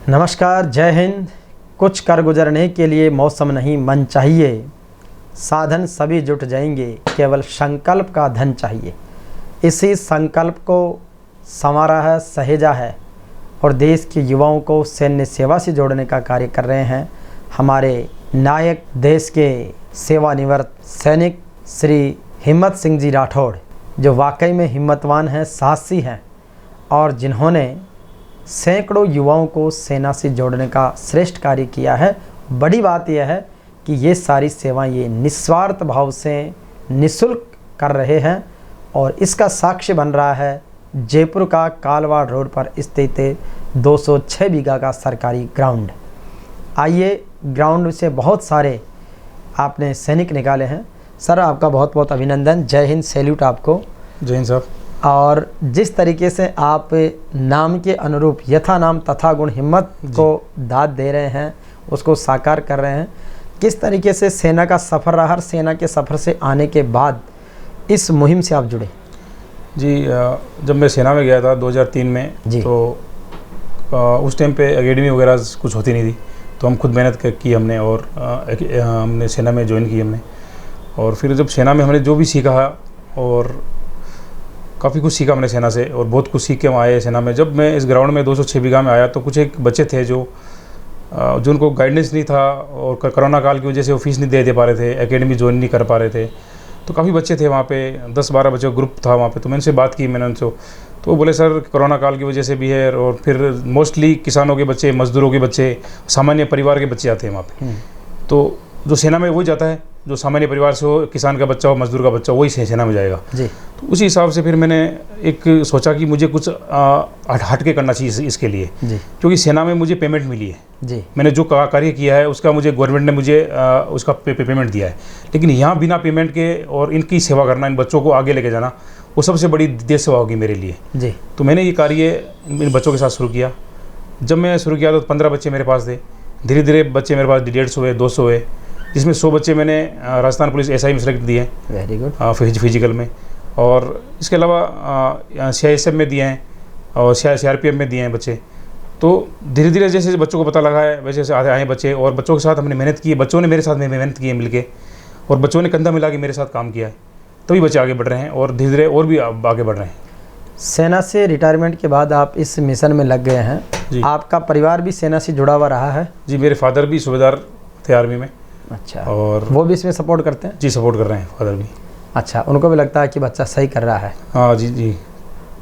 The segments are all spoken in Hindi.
नमस्कार, जय हिंद। कुछ कर गुजरने के लिए मौसम नहीं मन चाहिए, साधन सभी जुट जाएंगे, केवल संकल्प का धन चाहिए। इसी संकल्प को संवारा है, सहेजा है और देश के युवाओं को सैन्य सेवा से जोड़ने का कार्य कर रहे हैं हमारे नायक, देश के सेवानिवृत्त सैनिक श्री हिम्मत सिंह जी राठौड़, जो वाकई में हिम्मतवान हैं, साहसी हैं और जिन्होंने सैकड़ों युवाओं को सेना से जोड़ने का श्रेष्ठ कार्य किया है। बड़ी बात यह है कि ये सारी सेवाएं ये निस्वार्थ भाव से निःशुल्क कर रहे हैं और इसका साक्ष्य बन रहा है जयपुर का कालवाड़ रोड पर स्थित 206 बीघा का सरकारी ग्राउंड। आइए, ग्राउंड से बहुत सारे आपने सैनिक निकाले हैं। सर, आपका बहुत बहुत अभिनंदन, जय हिंद, सैल्यूट आपको। जय हिंद साहब। और जिस तरीके से आप नाम के अनुरूप यथा नाम तथा गुण हिम्मत को दाद दे रहे हैं, उसको साकार कर रहे हैं, किस तरीके से सेना का सफ़र रहा, सेना के सफ़र से आने के बाद इस मुहिम से आप जुड़े? जी, जब मैं सेना में गया था 2003 में जी, तो उस टाइम पे एकेडमी वगैरह कुछ होती नहीं थी, तो हम खुद मेहनत की हमने और हमने सेना में ज्वाइन की हमने। और फिर जब सेना में हमने जो भी सीखा और काफ़ी कुछ सीखा हमने सेना से और बहुत कुछ सीख के हम आए सेना में। जब मैं इस ग्राउंड में 206 बीघा में आया तो कुछ एक बच्चे थे जो उनको गाइडेंस नहीं था और कोरोना काल की वजह से वो फीस नहीं दे पा रहे थे, एकेडमी ज्वाइन नहीं कर पा रहे थे। तो काफ़ी बच्चे थे वहाँ पे, 10-12 बच्चों का ग्रुप था वहाँ पे। तो मैंने उनसे बात की, मैंने उनसे, तो वो बोले सर कोरोना काल की वजह से भी है और फिर मोस्टली किसानों के बच्चे, मजदूरों के बच्चे, सामान्य परिवार के बच्चे आते हैं वहाँ पे। तो जो सेना में वही जाता है जो सामान्य परिवार से हो, किसान का बच्चा हो, मजदूर का बच्चा हो, वही सेना में जाएगा जी। तो उसी हिसाब से फिर मैंने एक सोचा कि मुझे कुछ हट के करना चाहिए इसके लिए जी, क्योंकि सेना में मुझे पेमेंट मिली है जी। मैंने जो कार्य किया है उसका मुझे गवर्नमेंट ने मुझे उसका पेमेंट दिया है, लेकिन यहाँ बिना पेमेंट के और इनकी सेवा करना, इन बच्चों को आगे लेके जाना, वो सबसे बड़ी देश सेवा होगी मेरे लिए जी। तो मैंने ये कार्य इन बच्चों के साथ शुरू किया। जब मैं शुरू किया तो 15 बच्चे मेरे पास थे। धीरे धीरे बच्चे मेरे पास 150 हुए, 200 हुए, जिसमें 100 बच्चे मैंने राजस्थान पुलिस SI में सेलेक्ट दिए हैं, वेरी गुड, फिजिकल में। और इसके अलावा CISF में दिए हैं और CRPF में दिए हैं बच्चे। तो धीरे धीरे जैसे बच्चों को पता लगा है वैसे वैसे आए बच्चे और बच्चों के साथ हमने मेहनत की है, बच्चों ने मेरे साथ मेहनत की है मिलके और बच्चों ने कंधा मिला के मेरे साथ काम किया है, तभी बच्चे आगे बढ़ रहे हैं और धीरे धीरे और भी आगे बढ़ रहे हैं। सेना से रिटायरमेंट के बाद आप इस मिशन में लग गए हैं जी। आपका परिवार भी सेना से जुड़ा हुआ रहा है? जी, मेरे फादर भी सूबेदार थे आर्मी में। अच्छा, और वो भी इसमें सपोर्ट करते हैं? जी, सपोर्ट कर रहे हैं फादर भी। अच्छा, उनको भी लगता है कि बच्चा सही कर रहा है? हाँ जी जी।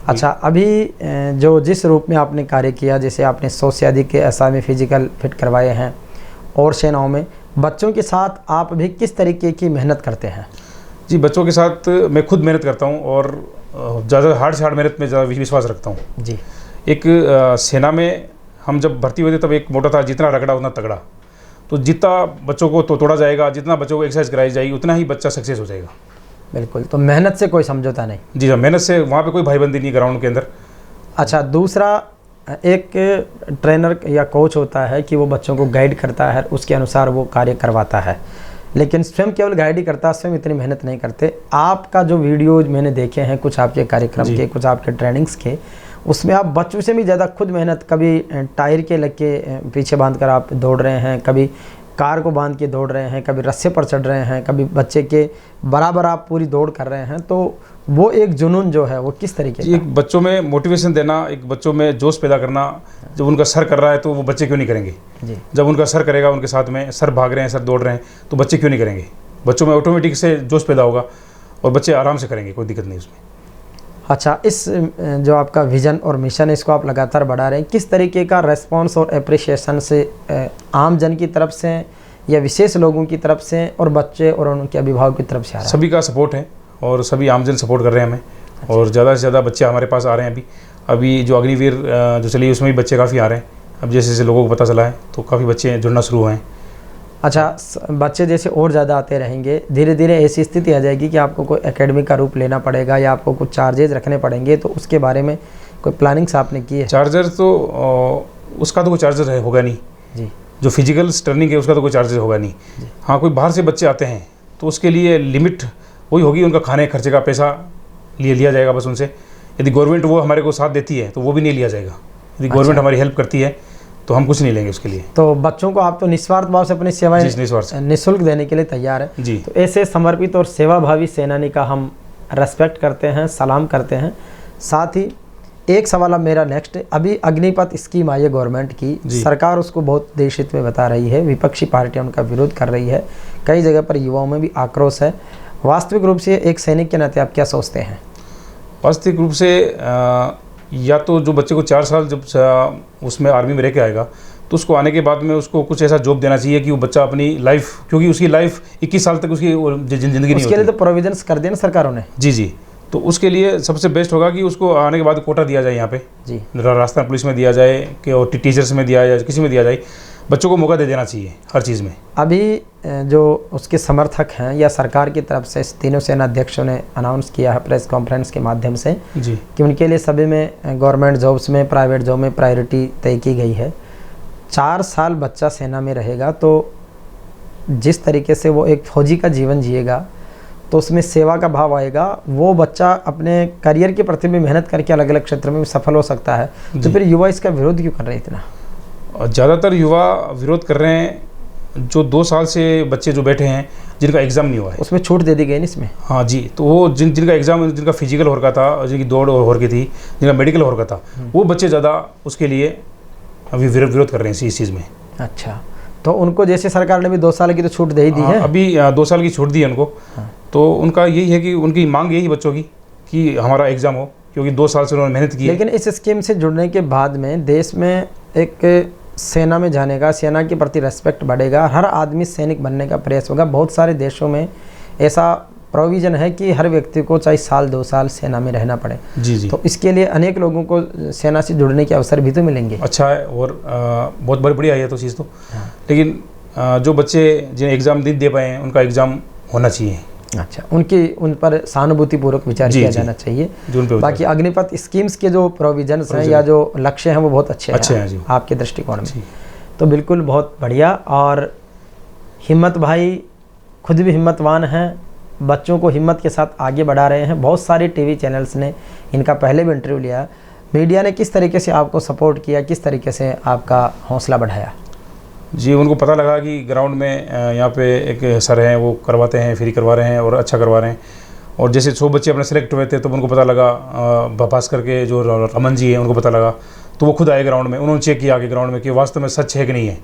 अच्छा, अभी जो जिस रूप में आपने कार्य किया, जैसे आपने 100 से अधिक के SI में फिजिकल फिट करवाए हैं और सेनाओं में बच्चों के साथ आप भी किस तरीके की मेहनत करते हैं? जी, बच्चों के साथ मैं खुद मेहनत करता हूँ और ज़्यादा हार्ड से हार्ड मेहनत में ज़्यादा विश्वास रखता हूँ जी। एक सेना में हम जब भर्ती हुए थे तब एक मोटा था, जितना रगड़ा उतना तगड़ा। तो जितना बच्चों को तोड़ा जाएगा, जितना बच्चों को एक्सरसाइज कराई जाएगी, उतना ही बच्चा सक्सेस हो जाएगा। बिल्कुल, तो मेहनत से कोई समझौता नहीं? जी हाँ, मेहनत से वहाँ पे कोई भाईबंदी नहीं ग्राउंड के अंदर। अच्छा, दूसरा, एक ट्रेनर या कोच होता है कि वो बच्चों को गाइड करता है, उसके अनुसार वो कार्य करवाता है, लेकिन स्वयं केवल गाइड ही करता है, स्वयं इतनी मेहनत नहीं करते। आपका जो वीडियोज मैंने देखे हैं कुछ आपके कार्यक्रम के, कुछ आपके ट्रेनिंग्स के, उसमें आप बच्चों से भी ज़्यादा खुद मेहनत, कभी टायर के लग के पीछे बांध कर आप दौड़ रहे हैं, कभी कार को बांध के दौड़ रहे हैं, कभी रस्से पर चढ़ रहे हैं, कभी बच्चे के बराबर आप पूरी दौड़ कर रहे हैं। तो वो एक जुनून जो है वो किस तरीके का? एक बच्चों में मोटिवेशन देना, एक बच्चों में जोश पैदा करना। जब उनका सर कर रहा है तो वो बच्चे क्यों नहीं करेंगे जी। जब उनका सर करेगा, उनके साथ में सर भाग रहे हैं, सर दौड़ रहे हैं, तो बच्चे क्यों नहीं करेंगे? बच्चों में ऑटोमेटिक से जोश पैदा होगा और बच्चे आराम से करेंगे, कोई दिक्कत नहीं उसमें। अच्छा, इस जो आपका विज़न और मिशन, इसको आप लगातार बढ़ा रहे हैं, किस तरीके का रेस्पॉन्स और अप्रिशिएशन से आम जन की तरफ से या विशेष लोगों की तरफ से और बच्चे और उनके अभिभावक की तरफ से आ रहा है? सभी का सपोर्ट है और सभी आमजन सपोर्ट कर रहे हैं हमें। अच्छा। और ज़्यादा से ज़्यादा बच्चे हमारे पास आ रहे हैं। अभी जो अग्निवीर जो चली उसमें भी बच्चे काफ़ी आ रहे हैं। अब जैसे जैसे लोगों को पता चला है तो काफ़ी बच्चे जुड़ना शुरू हुए हैं। अच्छा, बच्चे जैसे और ज़्यादा आते रहेंगे, धीरे धीरे ऐसी स्थिति आ जाएगी कि आपको कोई एकेडमी का रूप लेना पड़ेगा या आपको कुछ चार्जेज रखने पड़ेंगे, तो उसके बारे में कोई प्लानिंग्स आपने की है? चार्जर तो उसका तो कोई चार्जर होगा नहीं जी। जो फिजिकल ट्रेनिंग है उसका तो कोई चार्जर होगा नहीं। हाँ, कोई बाहर से बच्चे आते हैं तो उसके लिए लिमिट वही होगी, उनका खाने खर्चे का पैसा लिया जाएगा बस उनसे। यदि गवर्नमेंट वो हमारे को साथ देती है तो वो भी नहीं लिया जाएगा। यदि गवर्नमेंट हमारी हेल्प करती है तो हम कुछ नहीं लेंगे उसके लिए। तो बच्चों को आप तो निस्वार्थ भाव से अपनी सेवाएं निःशुल्क देने के लिए तैयार है जी। तो ऐसे समर्पित और सेवाभावी सेनानी का हम रेस्पेक्ट करते हैं, सलाम करते हैं। साथ ही एक सवाल अब मेरा नेक्स्ट, अभी अग्निपथ स्कीम आई है गवर्नमेंट की, सरकार उसको बहुत देशहित में बता रही है, विपक्षी पार्टियां उनका विरोध कर रही है, कई जगह पर युवाओं में भी आक्रोश है। वास्तविक रूप से एक सैनिक के नाते आप क्या सोचते हैं? वास्तविक रूप से या तो जो बच्चे को 4 साल जब उसमें आर्मी में रह के आएगा तो उसको आने के बाद में उसको कुछ ऐसा जॉब देना चाहिए कि वो बच्चा अपनी लाइफ, क्योंकि उसकी लाइफ 21 साल तक उसकी ज़िंदगी नहीं होती। उसके लिए तो प्रोविजंस कर दिए ना सरकारों ने। जी। तो उसके लिए सबसे बेस्ट होगा कि उसको आने के बाद कोटा दिया जाए यहाँ पे जी, राजस्थान पुलिस में दिया जाए कि और टीचर्स में दिया जाए, किसी में दिया जाए, बच्चों को मौका दे देना चाहिए हर चीज़ में। अभी जो उसके समर्थक हैं या सरकार की तरफ से तीनों सेनाध्यक्षों ने अनाउंस किया है प्रेस कॉन्फ्रेंस के माध्यम से जी कि उनके लिए सभी में गवर्नमेंट जॉब्स में, प्राइवेट जॉब में प्रायोरिटी तय की गई है। 4 साल बच्चा सेना में रहेगा तो जिस तरीके से वो एक फौजी का जीवन जिएगा तो उसमें सेवा का भाव आएगा, वो बच्चा अपने करियर के प्रति भी मेहनत करके अलग अलग क्षेत्र में भी सफल हो सकता है। तो फिर युवा इसका विरोध क्यों कर रहे हैं इतना? ज़्यादातर युवा विरोध कर रहे हैं जो 2 साल से बच्चे जो बैठे हैं जिनका एग्ज़ाम नहीं हुआ है, उसमें छूट दे दी गई ना इसमें। हाँ जी, तो वो जिनका एग्ज़ाम, जिनका फिजिकल हो रखा था, जिनकी दौड़ हो रखी थी, जिनका मेडिकल हो रखा था, वो बच्चे ज़्यादा उसके लिए अभी विरोध कर रहे हैं इस चीज़ में। अच्छा, तो उनको जैसे सरकार ने भी 2 साल की तो छूट दे ही दी है। अभी 2 साल की छूट दी है उनको। तो उनका यही है कि उनकी मांग यही बच्चों की कि हमारा एग्ज़ाम हो, क्योंकि 2 साल से उन्होंने मेहनत की। लेकिन इस स्कीम से जुड़ने के बाद में देश में एक सेना में जाने का, सेना के प्रति रेस्पेक्ट बढ़ेगा, हर आदमी सैनिक बनने का प्रयास होगा। बहुत सारे देशों में ऐसा प्रोविज़न है कि हर व्यक्ति को चाहे 1-2 साल सेना में रहना पड़े। जी। तो इसके लिए अनेक लोगों को सेना से जुड़ने के अवसर भी तो मिलेंगे। अच्छा है और बहुत बढ़िया है तो चीज़ तो। लेकिन जो बच्चे जिन्हें एग्ज़ाम नहीं दे पाए हैं उनका एग्ज़ाम होना चाहिए। अच्छा, उन पर सहानुभूतिपूर्वक विचार किया जाना चाहिए। बाकी अग्निपथ स्कीम्स के जो प्रोविजंस हैं या जो लक्ष्य हैं वो बहुत अच्छे हैं आपके दृष्टिकोण में। तो बिल्कुल बहुत बढ़िया। और हिम्मत भाई खुद भी हिम्मतवान हैं, बच्चों को हिम्मत के साथ आगे बढ़ा रहे हैं। बहुत सारे टीवी चैनल्स ने इनका पहले भी इंटरव्यू लिया। मीडिया ने किस तरीके से आपको सपोर्ट किया, किस तरीके से आपका हौसला बढ़ाया? जी, उनको पता लगा कि ग्राउंड में यहाँ पे एक सर हैं, वो करवाते हैं, फ्री करवा रहे हैं और अच्छा करवा रहे हैं। और जैसे 100 बच्चे अपने सेलेक्ट हुए थे तो उनको पता लगा, भास्कर के जो रमन जी हैं उनको पता लगा, तो वो खुद आए ग्राउंड में, उन्होंने चेक किया कि ग्राउंड में कि वास्तव में सच है कि नहीं है।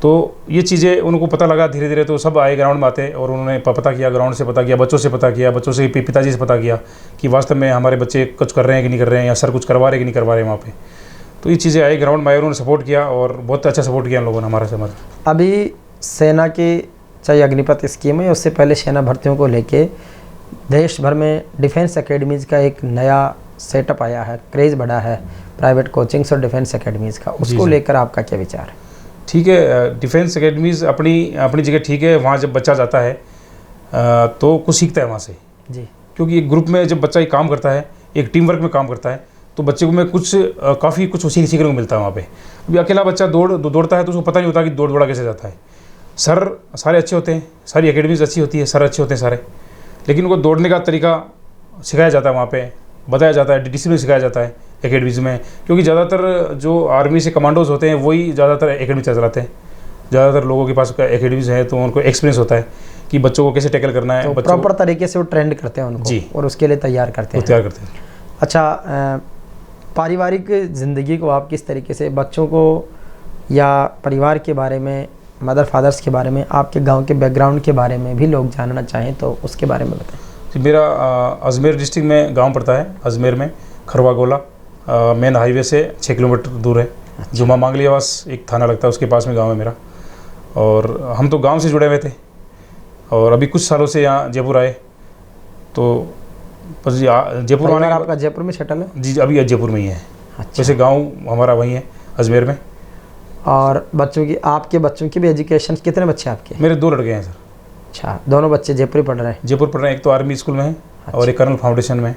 तो ये चीज़ें उनको पता लगा धीरे धीरे, तो सब आए ग्राउंड में आते और उन्होंने पता किया, ग्राउंड से पता किया, बच्चों से पता किया, बच्चों से पिताजी से पता किया कि वास्तव में हमारे बच्चे कुछ कर रहे हैं कि नहीं कर रहे हैं, या सर कुछ करवा रहे हैं कि नहीं करवा रहे हैं वहाँ पे। तो ये चीज़ें आई, ग्राउंड में आए, उन्होंने सपोर्ट किया और बहुत अच्छा सपोर्ट किया उन लोगों ने हमारे से। अभी सेना की चाहे अग्निपथ स्कीम है, उससे पहले सेना भर्तियों को लेके देश भर में डिफेंस एकेडमीज़ का एक नया सेटअप आया है, क्रेज़ बढ़ा है प्राइवेट कोचिंग्स और डिफेंस एकेडमीज़ का, उसको लेकर आपका क्या विचार है? ठीक है, डिफेंस एकेडमीज़ अपनी जगह ठीक है। वहाँ जब बच्चा जाता है तो कुछ सीखता है वहाँ से जी, क्योंकि एक ग्रुप में जब बच्चा एक काम करता है, एक टीम वर्क में काम करता है, तो बच्चे को में काफ़ी कुछ सीखने को मिलता है वहाँ पे। अभी अकेला बच्चा दौड़ता है तो उसको पता नहीं होता कि दौड़ा कैसे जाता है। सर सारे अच्छे होते हैं, सारी एकेडमीज अच्छी होती है, सर अच्छे होते हैं सारे, लेकिन उनको दौड़ने का तरीका सिखाया जाता है वहाँ पे, बताया जाता है, डिसिप्लिन सिखाया जाता है एकेडमीज़ में। क्योंकि ज़्यादातर जो आर्मी से कमांडोज होते हैं वही ज़्यादातर एकेडमी चलाते हैं। ज़्यादातर लोगों के पास एकेडमीज़ है तो उनको एक्सपीरियंस होता है कि बच्चों को कैसे टैकल करना है। तो प्रॉपर तरीके से वो ट्रेंड करते हैं उनको जी, और उसके लिए तैयार करते हैं। अच्छा, पारिवारिक ज़िंदगी को आप किस तरीके से, बच्चों को या परिवार के बारे में, मदर फादर्स के बारे में, आपके गांव के बैकग्राउंड के बारे में भी लोग जानना चाहें तो उसके बारे में बताएं। मेरा अजमेर डिस्ट्रिक्ट में गांव पड़ता है। अजमेर में खरवा गोला मेन हाईवे से 6 किलोमीटर दूर है। जुमा मांगलियावास एक थाना लगता है, उसके पास में गाँव है मेरा। और हम तो गाँव से जुड़े हुए थे और अभी कुछ सालों से यहाँ जयपुर आए। तो बस जयपुर आने, आपका जयपुर में सेटल है? जी, अभी जयपुर में ही है। अच्छा। वैसे गांव हमारा वहीं है अजमेर में। और आपके बच्चों की भी एजुकेशन, कितने बच्चे आपके? मेरे 2 लड़के हैं सर। अच्छा, दोनों बच्चे जयपुर पढ़ रहे हैं? जयपुर पढ़ रहे हैं, एक तो आर्मी स्कूल में है। अच्छा। और एक कर्नल फाउंडेशन में,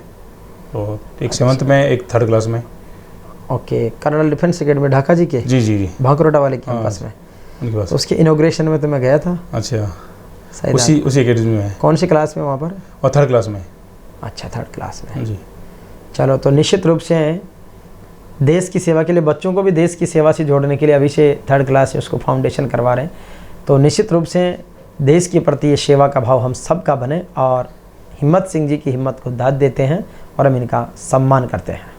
और एक 7th में, एक 3rd क्लास में। Okay, colonel defence academy Dhaka ji के? जी, भांकरोटा वाले कैंपस में उनके पास। उसके इनॉग्रेशन में तो मैं गया था। अच्छा, उसी एकेडमी में है। कौन सी क्लास में वहाँ पर? और 3rd क्लास में। अच्छा, 3rd क्लास में जी। चलो, तो निश्चित रूप से देश की सेवा के लिए, बच्चों को भी देश की सेवा से जोड़ने के लिए अभी से 3rd क्लास से उसको फाउंडेशन करवा रहे हैं। तो निश्चित रूप से देश के प्रति ये सेवा का भाव हम सबका बने और हिम्मत सिंह जी की हिम्मत को दाद देते हैं और हम इनका सम्मान करते हैं।